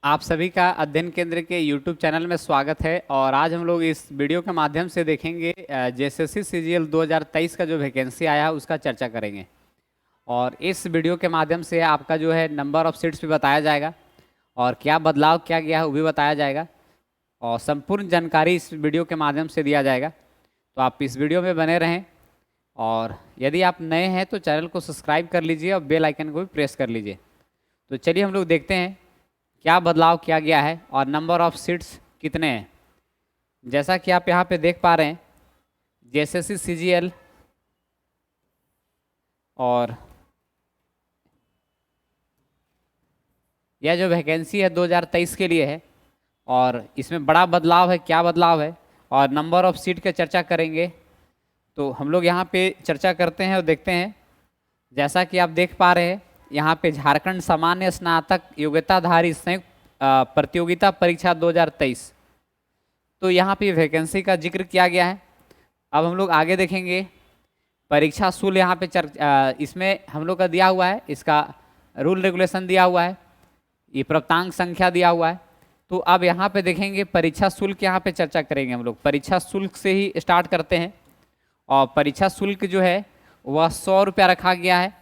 आप सभी का अध्ययन केंद्र के YouTube चैनल में स्वागत है। और आज हम लोग इस वीडियो के माध्यम से देखेंगे जेएसएससी सीजीएल 2023 का जो वैकेंसी आया है उसका चर्चा करेंगे। और इस वीडियो के माध्यम से आपका जो है नंबर ऑफ सीट्स भी बताया जाएगा और क्या बदलाव क्या गया है वो भी बताया जाएगा और संपूर्ण जानकारी इस वीडियो के माध्यम से दिया जाएगा। तो आप इस वीडियो में बने रहें और यदि आप नए हैं तो चैनल को सब्सक्राइब कर लीजिए और बेल आइकन को भी प्रेस कर लीजिए। तो चलिए हम लोग देखते हैं क्या बदलाव किया गया है और नंबर ऑफ सीट्स कितने हैं। जैसा कि आप यहाँ पे देख पा रहे हैं जेएसएससी सीजीएल और यह जो वैकेंसी है 2023 के लिए है और इसमें बड़ा बदलाव है। क्या बदलाव है और नंबर ऑफ सीट की चर्चा करेंगे। तो हम लोग यहाँ पे चर्चा करते हैं और देखते हैं। जैसा कि आप देख पा रहे हैं यहाँ पे झारखंड सामान्य स्नातक योग्यताधारी संयुक्त प्रतियोगिता परीक्षा 2023, तो यहाँ पे वैकेंसी का जिक्र किया गया है। अब हम लोग आगे देखेंगे परीक्षा शुल्क यहाँ पे इसमें हम लोग का दिया हुआ है, इसका रूल रेगुलेशन दिया हुआ है, ये प्राप्तांक संख्या दिया हुआ है। तो अब यहाँ पे देखेंगे परीक्षा शुल्क, यहाँ पे चर्चा करेंगे हम लोग। परीक्षा शुल्क से ही स्टार्ट करते हैं और परीक्षा शुल्क जो है वह 100 रुपया रखा गया है।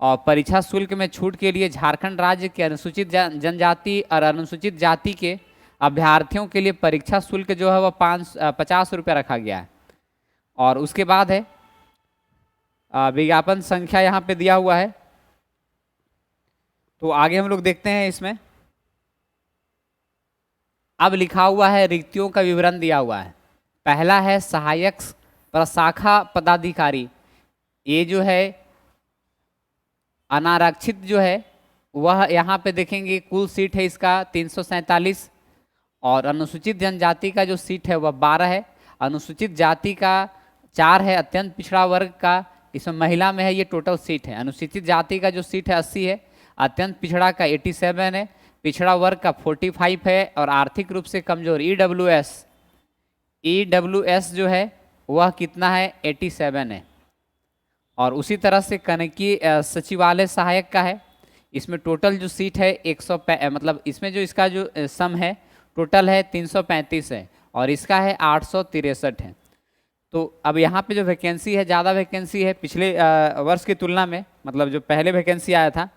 और परीक्षा शुल्क में छूट के लिए झारखंड राज्य के अनुसूचित जनजाति और अनुसूचित जाति के अभ्यर्थियों के लिए परीक्षा शुल्क जो है वह 50 रुपया रखा गया है। और उसके बाद है विज्ञापन संख्या यहाँ पे दिया हुआ है। तो आगे हम लोग देखते हैं इसमें अब लिखा हुआ है रिक्तियों का विवरण दिया हुआ है। पहला है सहायक प्रशाखा पदाधिकारी, ये जो है अनारक्षित जो है वह यहाँ पे देखेंगे कुल सीट है इसका 347 और अनुसूचित जनजाति का जो सीट है वह 12 है। अनुसूचित जाति का 4 है। अत्यंत पिछड़ा वर्ग का इसमें महिला में है, ये टोटल सीट है। अनुसूचित जाति का जो सीट है 80 है, अत्यंत पिछड़ा का 87 है, पिछड़ा वर्ग का 45 है और आर्थिक रूप से कमजोर ईडब्ल्यूएस जो है वह कितना है 87 है। और उसी तरह से कनकी सचिवालय सहायक का है, इसमें टोटल जो सीट है 100 मतलब इसमें जो इसका जो सम है टोटल है 335 है और इसका है 863 है। तो अब यहाँ पे जो वैकेंसी है ज़्यादा वैकेंसी है पिछले वर्ष की तुलना में, मतलब जो पहले वैकेंसी आया था।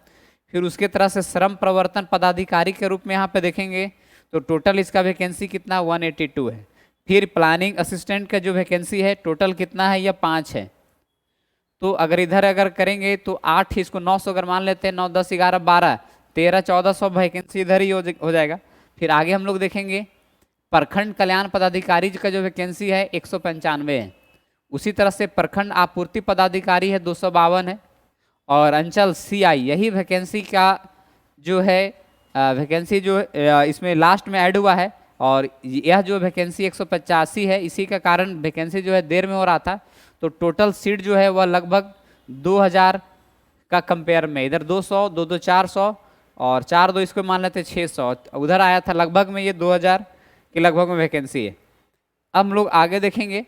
फिर उसके तरह से श्रम प्रवर्तन पदाधिकारी के रूप में यहाँ पे देखेंगे तो टोटल इसका वैकेंसी कितना 182 है। फिर प्लानिंग असिस्टेंट का जो वैकेंसी है टोटल कितना है, यह 5 है। तो अगर करेंगे तो 8, इसको 900 अगर मान लेते हैं, 9, 10, 11, 12, 13, 1400 वैकेंसी इधर ही हो जाएगा। फिर आगे हम लोग देखेंगे प्रखंड कल्याण पदाधिकारी का जो वैकेंसी है 195 है। उसी तरह से प्रखंड आपूर्ति पदाधिकारी है 252 है और अंचल सीआई यही वैकेंसी का जो है वैकेंसी जो इसमें लास्ट में ऐड हुआ है और यह जो वैकेंसी 185 है, इसी का कारण वैकेंसी जो है देर में हो रहा था। तो टोटल सीट जो है वह लगभग 2000 का कंपेयर में, इधर 200, 2 400 और 4 2 इसको मान लेते 600, उधर आया था लगभग में ये 2000 के लगभग में वैकेंसी है। अब हम लोग आगे देखेंगे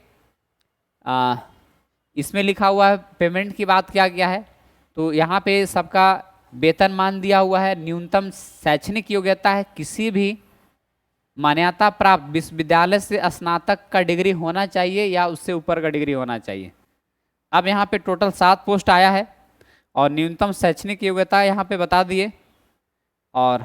इसमें लिखा हुआ है पेमेंट की बात किया गया है। तो यहाँ पे सबका वेतनमान दिया हुआ है। न्यूनतम शैक्षणिक योग्यता है किसी भी मान्यता प्राप्त विश्वविद्यालय से स्नातक का डिग्री होना चाहिए या उससे ऊपर का डिग्री होना चाहिए। अब यहाँ पे टोटल 7 पोस्ट आया है और न्यूनतम शैक्षणिक योग्यता यहाँ पे बता दिए। और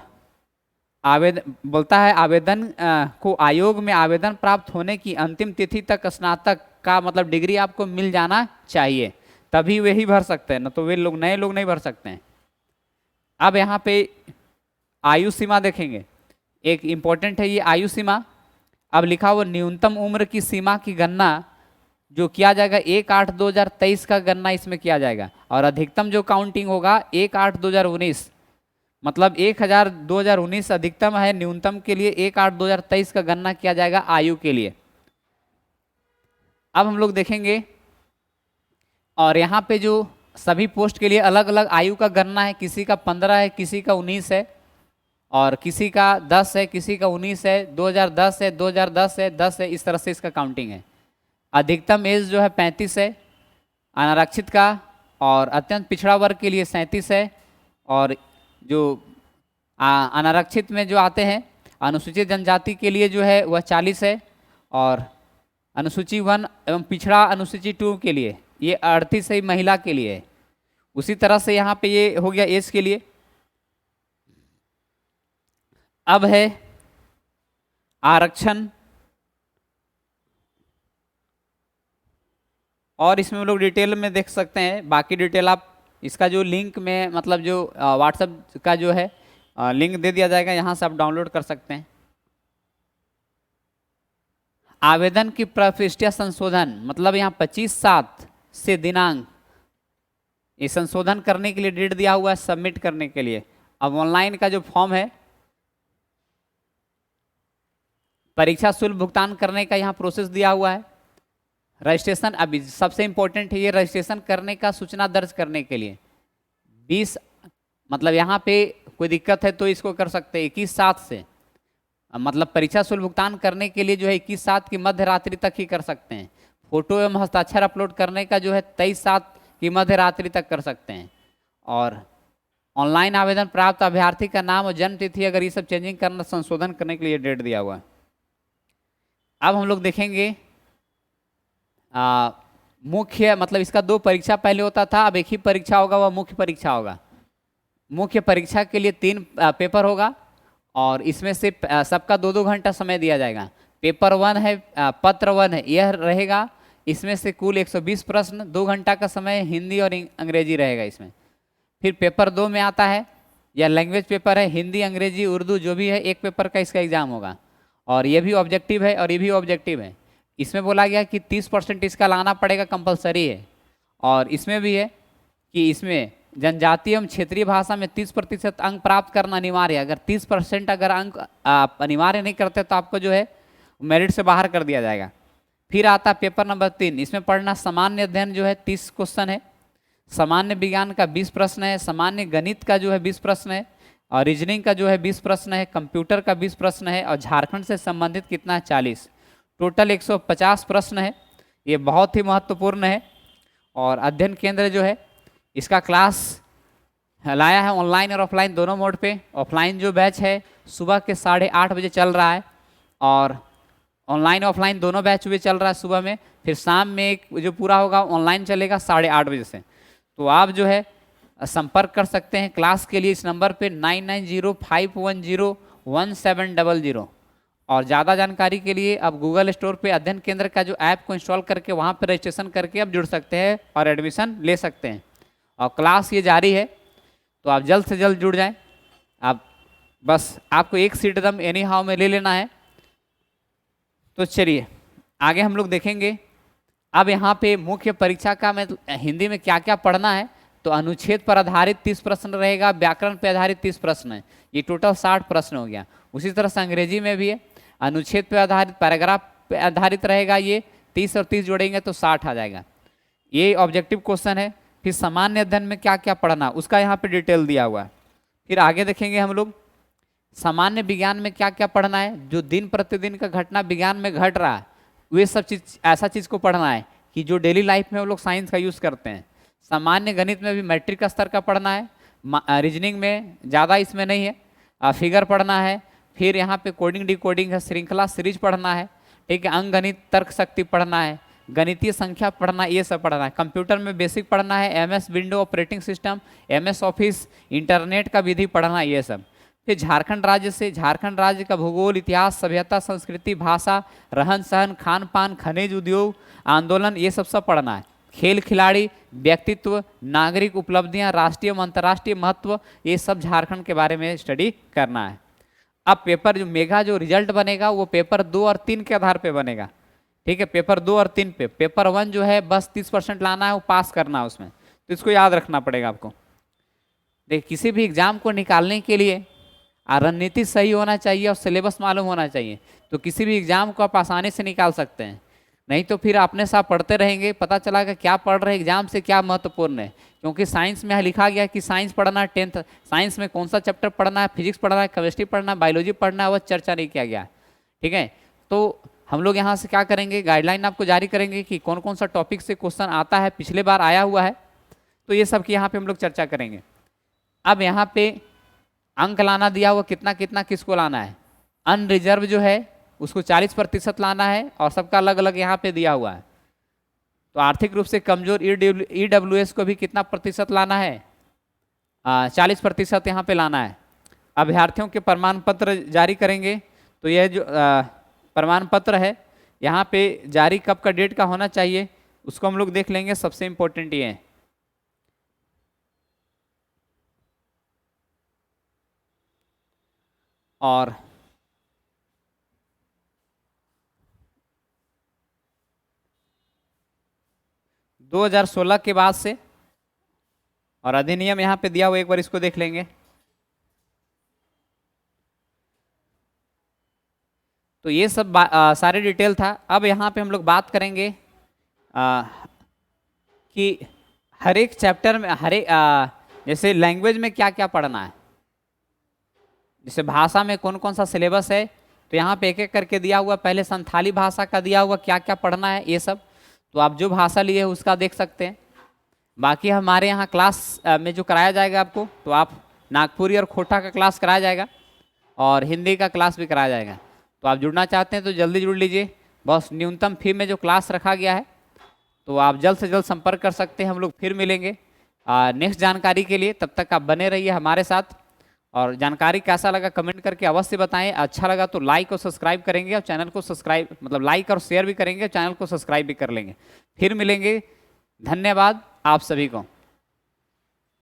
आवेदन बोलता है आवेदन को आयोग में आवेदन प्राप्त होने की अंतिम तिथि तक स्नातक का मतलब डिग्री आपको मिल जाना चाहिए, तभी वे ही भर सकते हैं, न तो वे लोग नए लोग नहीं भर सकते हैं। अब यहाँ पे आयु सीमा देखेंगे, एक इम्पोर्टेंट है ये आयु सीमा। अब लिखा हुआ न्यूनतम उम्र की सीमा की गणना जो किया जाएगा 1/8/2023 का गणना इसमें किया जाएगा और अधिकतम जो काउंटिंग होगा 1/8/2019, मतलब 2019 अधिकतम है, न्यूनतम के लिए 1/8/2023 का गणना किया जाएगा आयु के लिए। अब हम लोग देखेंगे और यहाँ पे जो सभी पोस्ट के लिए अलग अलग आयु का गणना है, किसी का 15 है, किसी का 19 है और किसी का 10 है, किसी का 19 है, 2010 है, 2010 है, 10 है, इस तरह से इसका काउंटिंग है। अधिकतम एज जो है 35 है अनारक्षित का और अत्यंत पिछड़ा वर्ग के लिए 37 है और जो अनारक्षित में जो आते हैं, अनुसूचित जनजाति के लिए जो है वह 40 है, और अनुसूची 1 एवं पिछड़ा अनुसूची 2 के लिए ये 38 है, महिला के लिए है। उसी तरह से यहाँ पे ये हो गया एज के लिए। अब है आरक्षण, और इसमें हम लोग डिटेल में देख सकते हैं। बाकी डिटेल आप इसका जो लिंक में मतलब जो व्हाट्सएप का जो है लिंक दे दिया जाएगा, यहाँ से आप डाउनलोड कर सकते हैं। आवेदन की प्रविष्टियां संशोधन, मतलब यहाँ 25/7 से दिनांक ये संशोधन करने के लिए डेट दिया हुआ है सबमिट करने के लिए। अब ऑनलाइन का जो फॉर्म है, परीक्षा शुल्क भुगतान करने का यहाँ प्रोसेस दिया हुआ है। रजिस्ट्रेशन, अभी सबसे इंपॉर्टेंट है ये रजिस्ट्रेशन करने का, सूचना दर्ज करने के लिए 20 मतलब यहाँ पे कोई दिक्कत है तो इसको कर सकते हैं 21/7 से, मतलब परीक्षा शुल्क भुगतान करने के लिए जो है 21/7 की मध्य रात्रि तक ही कर सकते हैं। फोटो एवं हस्ताक्षर अपलोड करने का जो है 23/7 की मध्य रात्रि तक कर सकते हैं। और ऑनलाइन आवेदन प्राप्त अभ्यर्थी का नाम और जन्म तिथि अगर ये सब चेंजिंग करना, संशोधन करने के लिए डेट दिया हुआ है। अब हम लोग देखेंगे मुख्य, मतलब इसका 2 परीक्षा पहले होता था, अब एक ही परीक्षा होगा, वह मुख्य परीक्षा होगा। मुख्य परीक्षा के लिए 3 पेपर होगा, और इसमें से सबका 2-2 घंटा समय दिया जाएगा। पेपर 1 है, पत्र 1 है, यह रहेगा, इसमें से कुल 120 प्रश्न, 2 घंटा का समय हिंदी और अंग्रेजी रहेगा इसमें। फिर पेपर 2 में आता है, यह लैंग्वेज पेपर है, हिंदी अंग्रेजी उर्दू जो भी है, एक पेपर का इसका एग्जाम होगा, और ये भी ऑब्जेक्टिव है और ये भी ऑब्जेक्टिव है। इसमें बोला गया कि 30% इसका लाना पड़ेगा, कंपलसरी है। और इसमें भी है कि इसमें जनजातीय एवं क्षेत्रीय भाषा में 30% अंक प्राप्त करना अनिवार्य है। अगर 30% अगर अंक आप अनिवार्य नहीं करते तो आपको जो है मेरिट से बाहर कर दिया जाएगा। फिर आता पेपर नंबर 3, इसमें पढ़ना सामान्य अध्ययन जो है 30 क्वेश्चन है, सामान्य विज्ञान का 20 प्रश्न है, सामान्य गणित का जो है 20 प्रश्न है, और रीजनिंग का जो है 20 प्रश्न है, कंप्यूटर का 20 प्रश्न है, और झारखंड से संबंधित कितना है 40। टोटल 150 प्रश्न है। ये बहुत ही महत्वपूर्ण है। और अध्ययन केंद्र जो है इसका क्लास लाया है ऑनलाइन और ऑफलाइन दोनों मोड पे। ऑफलाइन जो बैच है सुबह के 8:30 बजे चल रहा है, और ऑनलाइन ऑफलाइन दोनों बैच भी चल रहा है सुबह में। फिर शाम में एक जो पूरा होगा ऑनलाइन चलेगा 8:30 बजे से। तो आप जो है संपर्क कर सकते हैं क्लास के लिए इस नंबर पे 9905101700। और ज़्यादा जानकारी के लिए आप गूगल स्टोर पे अध्ययन केंद्र का जो ऐप को इंस्टॉल करके वहाँ पर रजिस्ट्रेशन करके आप जुड़ सकते हैं और एडमिशन ले सकते हैं। और क्लास ये जारी है, तो आप जल्द से जल्द जुड़ जाएं। आप बस आपको एक सीट एकदम एनी हाउ में ले लेना है। तो चलिए आगे हम लोग देखेंगे। अब यहाँ पे मुख्य परीक्षा का मैं हिंदी में क्या क्या पढ़ना है, तो अनुच्छेद पर आधारित 30 प्रश्न रहेगा, व्याकरण पर आधारित 30 प्रश्न है, ये टोटल 60 प्रश्न हो गया। उसी तरह से अंग्रेजी में भी है, अनुच्छेद पर आधारित पैराग्राफ पर आधारित रहेगा, ये 30 और 30 जोड़ेंगे तो 60 आ जाएगा। ये ऑब्जेक्टिव क्वेश्चन है। फिर सामान्य अध्ययन में क्या क्या पढ़ना उसका यहाँ पे डिटेल दिया हुआ है। फिर आगे देखेंगे हम लोग सामान्य विज्ञान में क्या क्या पढ़ना है, जो दिन प्रतिदिन का घटना विज्ञान में घट रहा है वे सब चीज़, ऐसा चीज़ को पढ़ना है कि जो डेली लाइफ में वो लोग साइंस का यूज़ करते हैं। सामान्य गणित में भी मैट्रिक का स्तर का पढ़ना है, रीजनिंग में ज़्यादा इसमें नहीं है, फिगर पढ़ना है। फिर यहाँ पे कोडिंग डिकोडिंग है, श्रृंखला सीरीज पढ़ना है, ठीक है, अंकगणित तर्क शक्ति पढ़ना है, गणितीय संख्या पढ़ना, ये सब पढ़ना है। कंप्यूटर में बेसिक पढ़ना है, MS window operating system, MS office, internet का विधि पढ़ना, ये सब। फिर झारखंड राज्य से झारखंड राज्य का भूगोल, इतिहास, सभ्यता, संस्कृति, भाषा, रहन सहन, खान पान, खनिज उद्योग, आंदोलन, ये सब पढ़ना है। खेल खिलाड़ी, व्यक्तित्व, नागरिक उपलब्धियां, राष्ट्रीय एवं अंतर्राष्ट्रीय महत्व, ये सब झारखंड के बारे में स्टडी करना है। अब पेपर जो मेगा जो रिजल्ट बनेगा वो पेपर 2 और 3 के आधार पे बनेगा, ठीक है। पेपर 2 और 3 पे पेपर 1 जो है बस 30% लाना है, वो पास करना है उसमें, तो इसको याद रखना पड़ेगा आपको। देखिए किसी भी एग्जाम को निकालने के लिए रणनीति सही होना चाहिए और सिलेबस मालूम होना चाहिए, तो किसी भी एग्जाम को आप आसानी से निकाल सकते हैं। नहीं तो फिर अपने साथ पढ़ते रहेंगे, पता चला कि क्या पढ़ रहे एग्जाम से क्या महत्वपूर्ण है। क्योंकि साइंस में यहाँ लिखा गया कि साइंस पढ़ना, 10th साइंस में कौन सा चैप्टर पढ़ना है, फिजिक्स पढ़ना है, केमिस्ट्री पढ़ना है, बायोलॉजी पढ़ना है, वह चर्चा नहीं किया गया, ठीक है। तो हम लोग यहाँ से क्या करेंगे, गाइडलाइन आपको जारी करेंगे कि कौन कौन सा टॉपिक से क्वेश्चन आता है, पिछले बार आया हुआ है, तो ये सब की यहाँ पे हम लोग चर्चा करेंगे। अब यहाँ पे अंक लाना दिया हुआ कितना कितना किसको लाना है, अनरिजर्व जो है उसको 40% लाना है और सबका अलग अलग यहाँ पे दिया हुआ है। तो आर्थिक रूप से कमजोर ईडब्ल्यूएस को भी कितना प्रतिशत लाना है, 40% यहाँ पे लाना है। अभ्यर्थियों के प्रमाण पत्र जारी करेंगे तो यह जो प्रमाण पत्र है यहाँ पे जारी कब का डेट का होना चाहिए उसको हम लोग देख लेंगे, सबसे इम्पोर्टेंट ये है। और दो 2016 के बाद से, और अधिनियम यहाँ पे दिया हुआ एक बार इसको देख लेंगे। तो ये सब सारे डिटेल था। अब यहाँ पे हम लोग बात करेंगे कि हर एक चैप्टर में जैसे लैंग्वेज में क्या क्या पढ़ना है, जैसे भाषा में कौन कौन सा सिलेबस है, तो यहाँ पे एक एक करके दिया हुआ। पहले संथाली भाषा का दिया हुआ क्या क्या पढ़ना है ये सब, तो आप जो भाषा लिए उसका देख सकते हैं। बाकी हमारे यहाँ क्लास में जो कराया जाएगा आपको, तो आप नागपुरी और खोटा का क्लास कराया जाएगा और हिंदी का क्लास भी कराया जाएगा। तो आप जुड़ना चाहते हैं तो जल्दी जुड़ लीजिए। बस न्यूनतम फी में जो क्लास रखा गया है, तो आप जल्द से जल्द संपर्क कर सकते हैं। हम लोग फिर मिलेंगे नेक्स्ट जानकारी के लिए। तब तक आप बने रहिए हमारे साथ, और जानकारी कैसा लगा कमेंट करके अवश्य बताएं। अच्छा लगा तो लाइक और सब्सक्राइब करेंगे, और चैनल को सब्सक्राइब मतलब लाइक और शेयर भी करेंगे, चैनल को सब्सक्राइब भी कर लेंगे। फिर मिलेंगे। धन्यवाद आप सभी को।